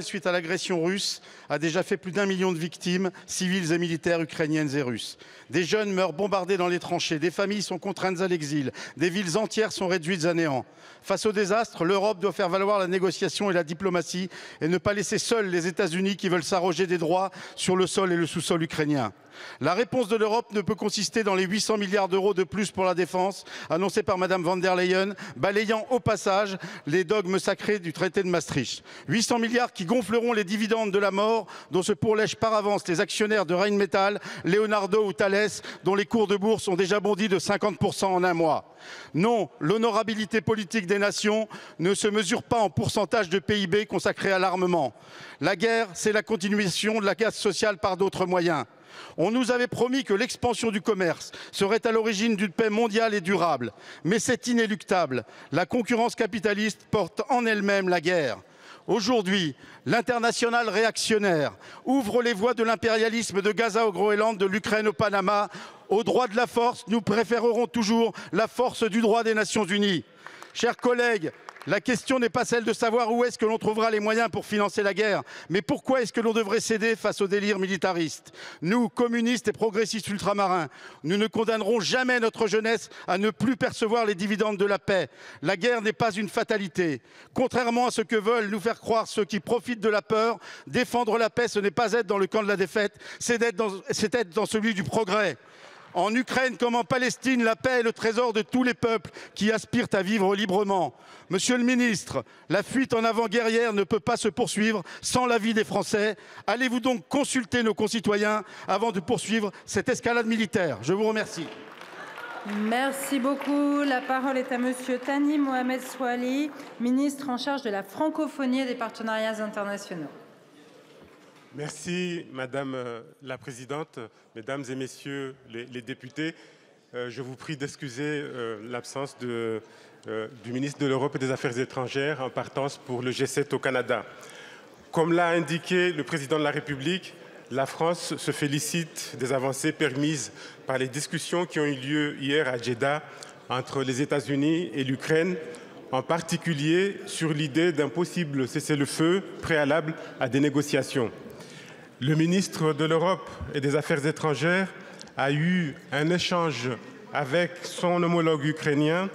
Suite à l'agression russe, a déjà fait plus d'1 million de victimes, civiles et militaires ukrainiennes et russes. Des jeunes meurent bombardés dans les tranchées, des familles sont contraintes à l'exil, des villes entières sont réduites à néant. Face au désastre, l'Europe doit faire valoir la négociation et la diplomatie et ne pas laisser seuls les États-Unis qui veulent s'arroger des droits sur le sol et le sous-sol ukrainien. La réponse de l'Europe ne peut consister dans les 800 milliards d'euros de plus pour la défense annoncés par Mme von der Leyen, balayant au passage les dogmes sacrés du traité de Maastricht. 800 milliards qui gonfleront les dividendes de la mort dont se pourlèchent par avance les actionnaires de Rheinmetall, Leonardo ou Thales, dont les cours de bourse ont déjà bondi de 50% en un mois. Non, l'honorabilité politique des nations ne se mesure pas en pourcentage de PIB consacré à l'armement. La guerre, c'est la continuation de la casse sociale par d'autres moyens. On nous avait promis que l'expansion du commerce serait à l'origine d'une paix mondiale et durable. Mais c'est inéluctable. La concurrence capitaliste porte en elle-même la guerre. Aujourd'hui, l'international réactionnaire ouvre les voies de l'impérialisme de Gaza au Groenland, de l'Ukraine au Panama. Au droit de la force, nous préférerons toujours la force du droit des Nations Unies. Chers collègues, la question n'est pas celle de savoir où est-ce que l'on trouvera les moyens pour financer la guerre, mais pourquoi est-ce que l'on devrait céder face au délire militariste? Nous, communistes et progressistes ultramarins, nous ne condamnerons jamais notre jeunesse à ne plus percevoir les dividendes de la paix. La guerre n'est pas une fatalité. Contrairement à ce que veulent nous faire croire ceux qui profitent de la peur, défendre la paix, ce n'est pas être dans le camp de la défaite, c'est être dans celui du progrès. En Ukraine comme en Palestine, la paix est le trésor de tous les peuples qui aspirent à vivre librement. Monsieur le ministre, la fuite en avant guerrière ne peut pas se poursuivre sans l'avis des Français. Allez-vous donc consulter nos concitoyens avant de poursuivre cette escalade militaire? Je vous remercie. Merci beaucoup. La parole est à Monsieur Thani Mohamed Soilihi, ministre en charge de la francophonie et des partenariats internationaux. Merci Madame la Présidente, Mesdames et Messieurs les députés. Je vous prie d'excuser l'absence du ministre de l'Europe et des Affaires étrangères en partance pour le G7 au Canada. Comme l'a indiqué le Président de la République, la France se félicite des avancées permises par les discussions qui ont eu lieu hier à Jeddah entre les États-Unis et l'Ukraine, en particulier sur l'idée d'un possible cessez-le-feu préalable à des négociations. Le ministre de l'Europe et des Affaires étrangères a eu un échange avec son homologue ukrainien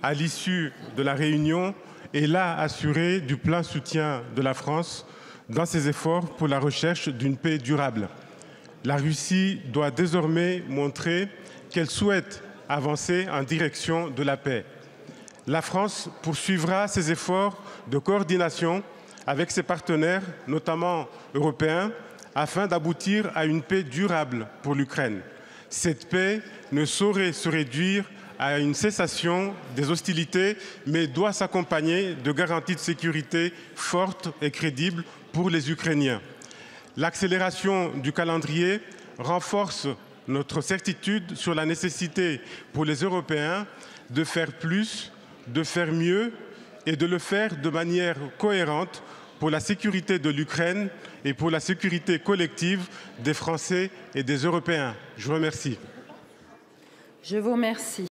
à l'issue de la réunion et l'a assuré du plein soutien de la France dans ses efforts pour la recherche d'une paix durable. La Russie doit désormais montrer qu'elle souhaite avancer en direction de la paix. La France poursuivra ses efforts de coordination avec ses partenaires, notamment européens, afin d'aboutir à une paix durable pour l'Ukraine. Cette paix ne saurait se réduire à une cessation des hostilités, mais doit s'accompagner de garanties de sécurité fortes et crédibles pour les Ukrainiens. L'accélération du calendrier renforce notre certitude sur la nécessité pour les Européens de faire plus, de faire mieux et de le faire de manière cohérente pour la sécurité de l'Ukraine et pour la sécurité collective des Français et des Européens. Je vous remercie. Je vous remercie.